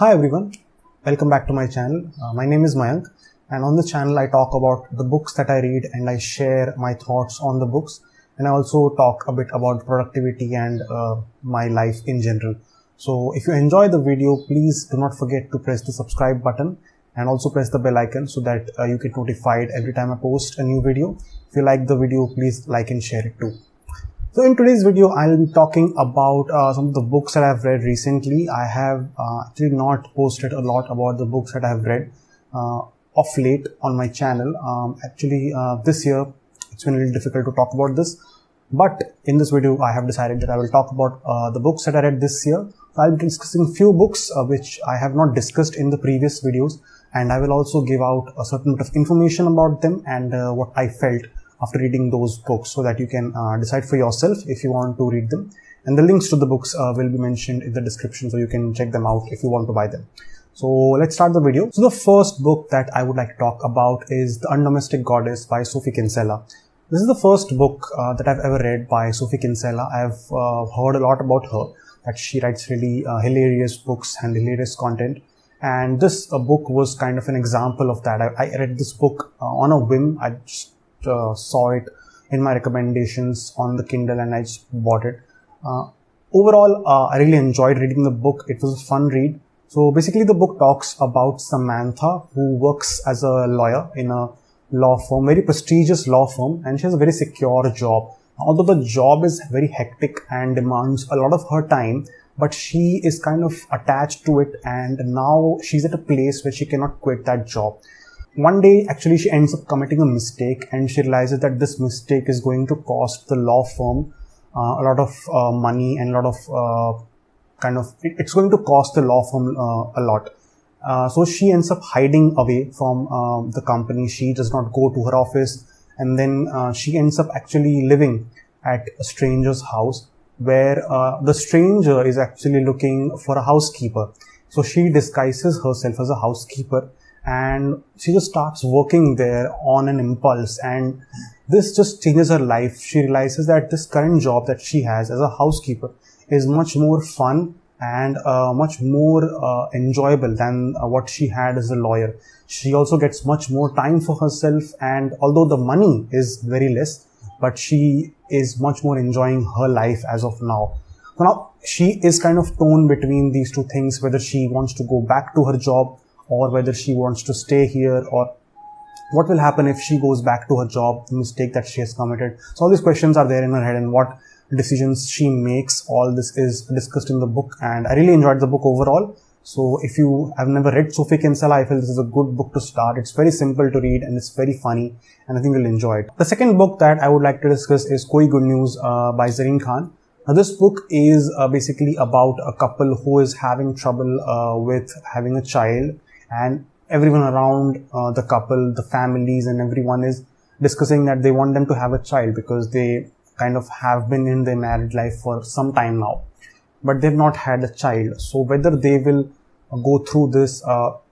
Hi everyone, welcome back to my channel. My name is Mayank, and on the channel I talk about the books that I read and I share my thoughts on the books, and I also talk a bit about productivity and my life in general. So if you enjoy the video, please do not forget to press the subscribe button and also press the bell icon so that you get notified every time I post a new video. If you like the video, please like and share it too. So in today's video, I'll be talking about some of the books that I've read recently. I have actually not posted a lot about the books that I've read of late on my channel. This year, it's been a little difficult to talk about this. But in this video, I have decided that I will talk about the books that I read this year. So I'll be discussing a few books which I have not discussed in the previous videos. And I will also give out a certain bit of information about them and what I felt after reading those books, so that you can decide for yourself if you want to read them. And the links to the books will be mentioned in the description, so you can check them out if you want to buy them. So let's start the video. So the first book that I would like to talk about is The Undomestic Goddess by Sophie Kinsella. This is the first book that I've ever read by Sophie Kinsella. I've heard a lot about her, that she writes really hilarious books and hilarious content. And this book was kind of an example of that. I read this book on a whim. I just saw it in my recommendations on the Kindle and I just bought it. Overall, I really enjoyed reading the book. It was a fun read. So basically the book talks about Samantha, who works as a lawyer in a law firm, very prestigious law firm, and she has a very secure job. Although the job is very hectic and demands a lot of her time, but she is kind of attached to it, and now she's at a place where she cannot quit that job. One day, actually, she ends up committing a mistake, and she realizes that this mistake is going to cost the law firm a lot of money and a lot of it's going to cost the law firm a lot. So she ends up hiding away from the company. She does not go to her office, and then she ends up actually living at a stranger's house, where the stranger is actually looking for a housekeeper. So she disguises herself as a housekeeper, and she just starts working there on an impulse, and this just changes her life. She realizes that this current job that she has as a housekeeper is much more fun and much more enjoyable than what she had as a lawyer. She also gets much more time for herself, and although the money is very less, but she is much more enjoying her life as of now. So now she is kind of torn between these two things, whether she wants to go back to her job or whether she wants to stay here, or what will happen if she goes back to her job, the mistake that she has committed. So all these questions are there in her head, and what decisions she makes, all this is discussed in the book, and I really enjoyed the book overall. So if you have never read Sophie Kinsella, I feel this is a good book to start. It's very simple to read and it's very funny, and I think you'll enjoy it. The second book that I would like to discuss is Koi Good News by Zareen Khan. Now this book is basically about a couple who is having trouble with having a child, and everyone around the couple, the families and everyone is discussing that they want them to have a child because they kind of have been in their married life for some time now, but they've not had a child. So whether they will go through this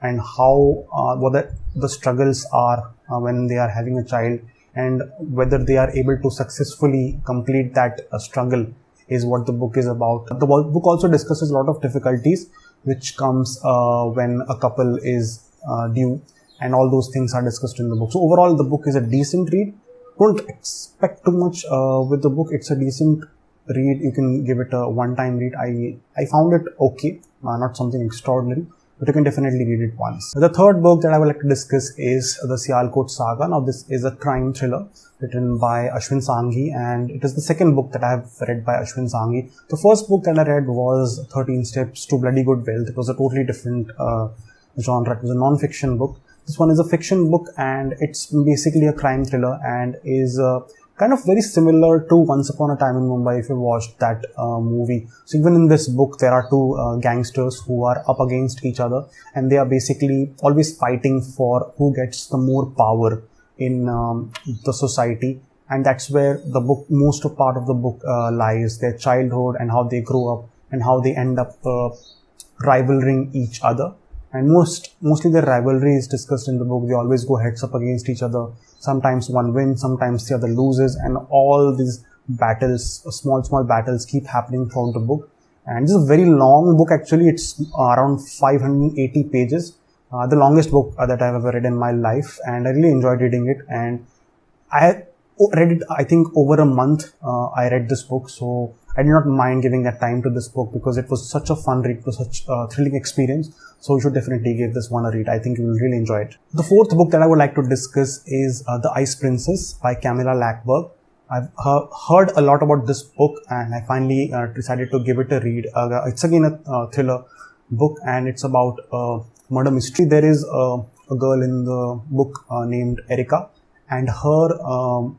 and how what the struggles are when they are having a child, and whether they are able to successfully complete that struggle, is what the book is about. The book also discusses a lot of difficulties which comes when a couple is due, and all those things are discussed in the book. So overall, the book is a decent read. Don't expect too much with the book. It's a decent read. You can give it a one-time read. I found it okay, not something extraordinary, but you can definitely read it once. The third book that I would like to discuss is the Code Saga. Now this is a crime thriller written by Ashwin Sanghi, and it is the second book that I have read by Ashwin Sanghi. The first book that I read was 13 Steps to Bloody Good Wealth. It was a totally different genre. It was a non-fiction book. This one is a fiction book, and it's basically a crime thriller, and is kind of very similar to Once Upon a Time in Mumbai, if you watched that movie. So even in this book, there are two gangsters who are up against each other, and they are basically always fighting for who gets the more power in the society. And that's where the book, most of part of the book lies, their childhood and how they grow up and how they end up rivaling each other. And mostly their rivalry is discussed in the book. They always go heads up against each other. Sometimes one wins, sometimes the other loses, and all these battles, small battles, keep happening throughout the book. And this is a very long book actually. It's around 580 pages. The longest book that I've ever read in my life, and I really enjoyed reading it. And I read it, I think, over a month. I read this book, so I did not mind giving that time to this book because it was such a fun read, it was such a thrilling experience. So you should definitely give this one a read. I think you will really enjoy it. The fourth book that I would like to discuss is The Ice Princess by Camilla Lackberg. I've heard a lot about this book, and I finally decided to give it a read. It's again a thriller book, and it's about murder mystery. There is a girl in the book named Erica, and her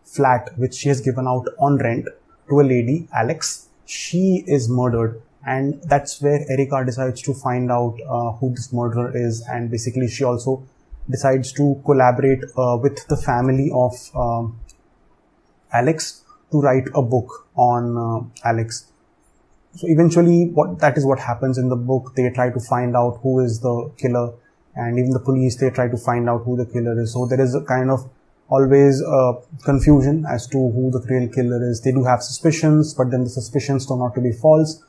flat, which she has given out on rent to a lady, Alex, she is murdered. And that's where Erica decides to find out who this murderer is. And basically she also decides to collaborate with the family of Alex to write a book on Alex. So eventually that is what happens in the book. They try to find out who is the killer, and even the police, they try to find out who the killer is. So there is a kind of always confusion as to who the real killer is. They do have suspicions, but then the suspicions turn out to be false.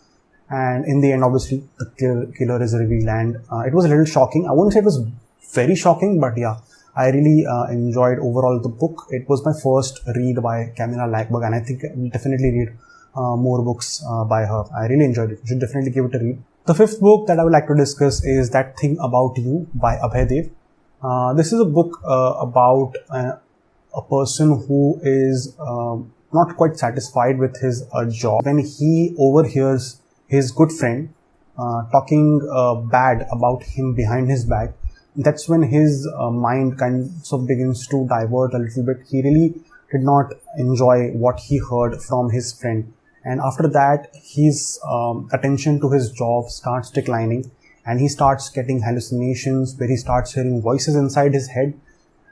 And in the end, obviously, the killer is revealed. And it was a little shocking. I wouldn't say it was very shocking, but yeah, I really enjoyed overall the book. It was my first read by Camilla Lackberg, and I think I will definitely read more books by her. I really enjoyed it. You should definitely give it a read. The fifth book that I would like to discuss is That Thing About You by Abhay. This is a book about a person who is not quite satisfied with his job, when he overhears his good friend talking bad about him behind his back. That's when his mind kind of begins to divert a little bit. He really did not enjoy what he heard from his friend. And after that, his attention to his job starts declining, and he starts getting hallucinations where he starts hearing voices inside his head.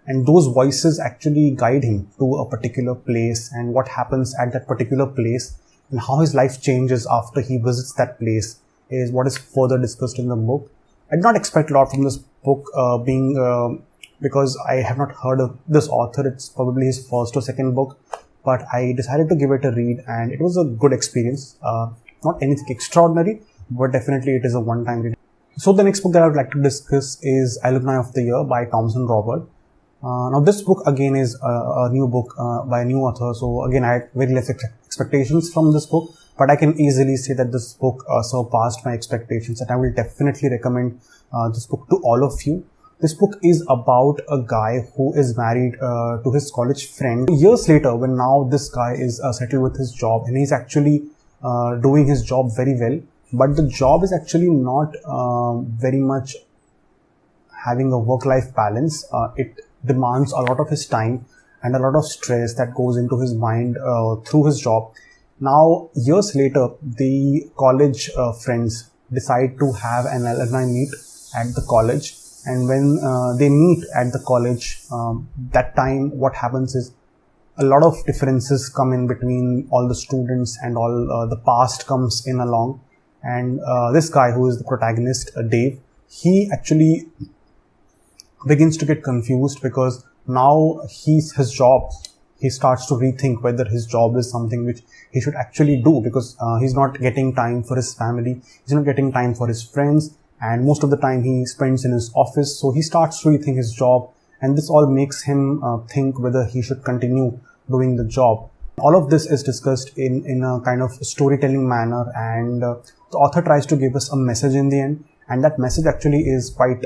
And those voices actually guide him to a particular place, and what happens at that particular place and how his life changes after he visits that place is what is further discussed in the book. I did not expect a lot from this book because I have not heard of this author. It's probably his first or second book, but I decided to give it a read, and it was a good experience. Not anything extraordinary, but definitely it is a one-time read. So the next book that I would like to discuss is Alumni of the Year by Thompson Robert. Now this book again is a new book by a new author. So again, I had very less expectations from this book, but I can easily say that this book surpassed my expectations, and I will definitely recommend this book to all of you. This book is about a guy who is married to his college friend. Years later, when now this guy is settled with his job, and he's actually doing his job very well, but the job is actually not very much having a work-life balance. It demands a lot of his time and a lot of stress that goes into his mind through his job. Now, years later, the college friends decide to have an alumni meet at the college. And when they meet at the college, that time what happens is a lot of differences come in between all the students, and all the past comes in along. And this guy who is the protagonist, Dave, he actually begins to get confused because now his job, he starts to rethink whether his job is something which he should actually do, because he's not getting time for his family, he's not getting time for his friends, and most of the time he spends in his office. So he starts to rethink his job, and this all makes him think whether he should continue doing the job. All of this is discussed in a kind of storytelling manner, and the author tries to give us a message in the end, and that message actually is quite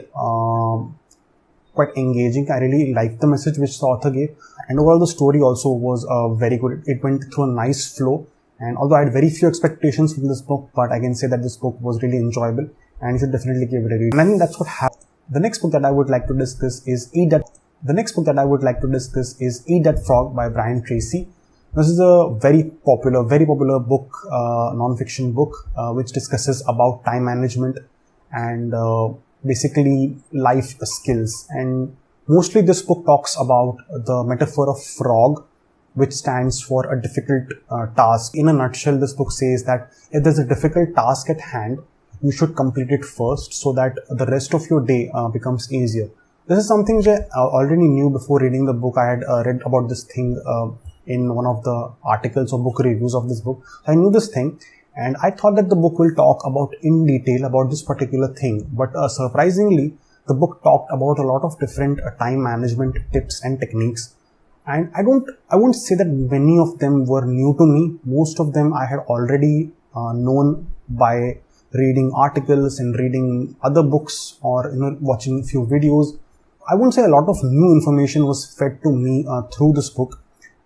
engaging. I really liked the message which the author gave, and overall the story also was very good. It went through a nice flow, and although I had very few expectations from this book, but I can say that this book was really enjoyable, and you should definitely give it a read. And I think that's what happened. The next book that I would like to discuss is Eat That Frog by Brian Tracy. This is a very popular book, non-fiction book, which discusses about time management and basically life skills. And mostly this book talks about the metaphor of frog, which stands for a difficult task. In a nutshell, this book says that if there's a difficult task at hand, you should complete it first so that the rest of your day becomes easier. This is something which I already knew before reading the book. I had read about this thing in one of the articles or book reviews of this book. I knew this thing, and I thought that the book will talk about in detail about this particular thing, but surprisingly the book talked about a lot of different time management tips and techniques. And I won't say that many of them were new to me. Most of them I had already known by reading articles and reading other books, or watching a few videos. I won't say a lot of new information was fed to me through this book,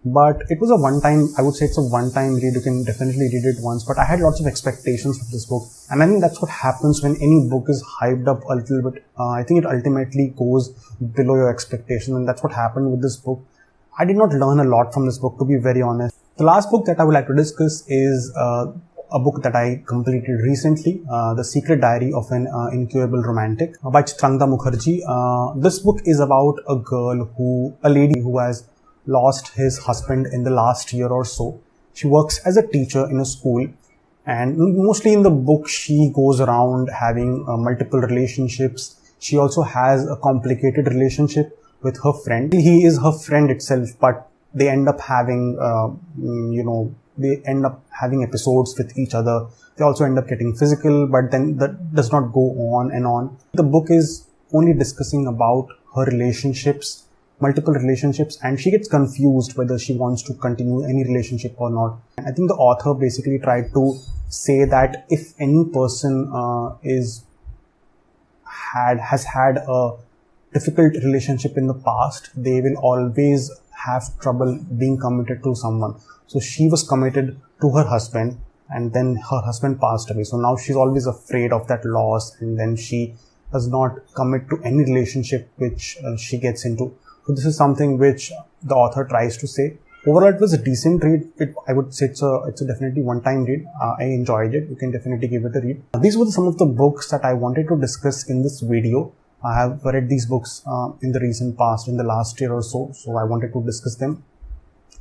but it was a one-time, I would say it's a one-time read. You can definitely read it once, but I had lots of expectations of this book, and I think that's what happens when any book is hyped up a little bit. I think it ultimately goes below your expectations, and that's what happened with this book. I did not learn a lot from this book, to be very honest. The last book that I would like to discuss is a book that I completed recently, The Secret Diary of an Incurable Romantic by Chitrangada Mukherjee. This book is about a lady who has lost his husband in the last year or so. She works as a teacher in a school, and mostly in the book she goes around having multiple relationships. She also has a complicated relationship with her friend. He is her friend itself, but they end up having episodes with each other. They also end up getting physical, but then that does not go on and on. The book is only discussing about her relationships, multiple relationships, and she gets confused whether she wants to continue any relationship or not. I think the author basically tried to say that if any person has had a difficult relationship in the past, they will always have trouble being committed to someone. So she was committed to her husband, and then her husband passed away. So now she's always afraid of that loss, and then she does not commit to any relationship which she gets into. So this is something which the author tries to say. Overall, it was a decent read. I would say it's a definitely one-time read. I enjoyed it. You can definitely give it a read. These were some of the books that I wanted to discuss in this video. I have read these books in the recent past, in the last year or so, so I wanted to discuss them.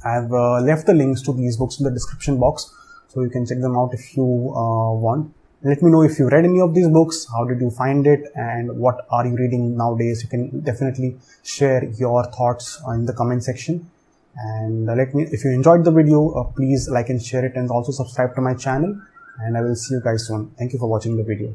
I have left the links to these books in the description box, so you can check them out if you want. Let me know if you read any of these books, how did you find it, and what are you reading nowadays. You can definitely share your thoughts in the comment section. And if you enjoyed the video, please like and share it, and also subscribe to my channel, and I will see you guys soon. Thank you for watching the video.